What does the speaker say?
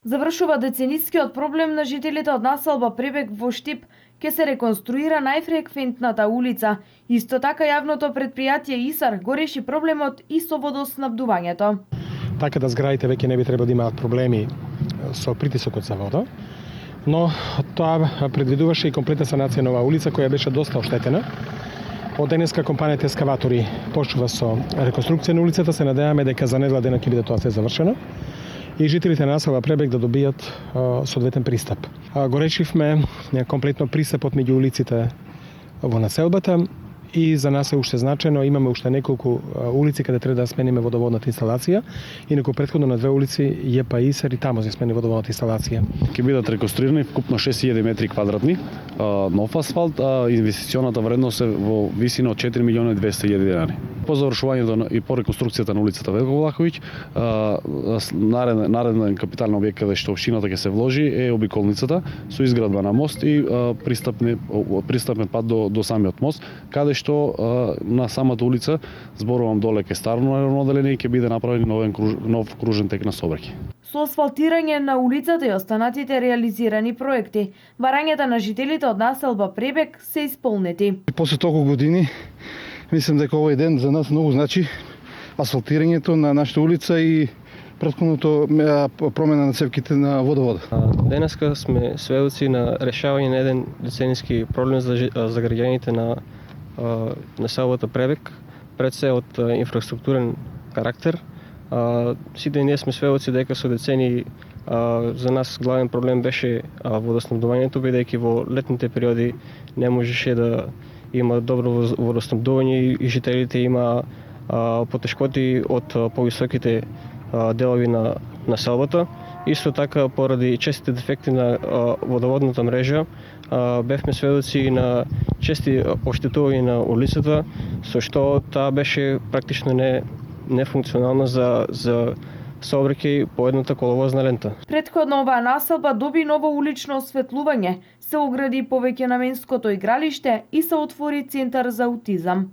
Завршува деценискиот проблем на жителите од населба Пребег во Штип, ќе се реконструира најфреквентната улица. Исто така јавното предпријатие ИСАР го реши проблемот и со водоснабдувањето. Така да зградите веќе не би требало да имаат проблеми со притисокот за вода, но тоа предвидуваше и комплетна санација на оваа улица која беше доста оштетена. Од денеска компанијата Ескаватори почнува со реконструкција на улицата, се надеваме дека за недела дена ќе биде тоа се завршено и жителите на населба Пребег да добијат соодветен пристап. Го решивме комплетно пристапот меѓу улиците во населбата и за нас е уште значено, имаме уште неколку улици каде треба да смениме водоводната инсталација, инаку претходно на две улици ЈП ИСАР и таму се смени водоводната инсталација. Ќе бидат реконструирани вкупно 6000 метри квадратни нов асфалт, инвестиционата вредност е во висина од 4.200.000 денари. По завршувањето и по реконструкцијата на улицата Велко Влаховиќ, нареден капитален објект каде што општината ќе се вложи е обиколницата со изградба на мост и пристапен пат до самиот мост, каде што на самата улица, зборувам доле ке старо оделение, ќе биде направен нов кружен тек на сообраќај. Со асфалтирање на улицата и останатите реализирани проекти, барањата на жителите од населба Пребег се исполнети. После толку години, мислам дека овој ден за нас многу значи асфалтирањето на нашата улица и претходното промена на цевките на водовода. Денеска сме сведоци на решавање на еден децениски проблем за граѓаните на населбата Пребег, пред се од инфраструктурен карактер. Сите ние сме сведоци дека со децени за нас главен проблем беше водоснабдувањето, бидејќи во летните периоди не можеше да има добро водоснабдување и жителите има потешкоти од повисоките делови на населбата. Исто така, поради честите дефекти на водоводната мрежа, бевме сведоци и на чести оштетувања на улицата, со што таа беше практично нефункционална за сообраќај по едната коловозна лента. Претходно оваа населба доби ново улично осветлување, се огради повеќе наменското игралиште и се отвори центар за аутизам.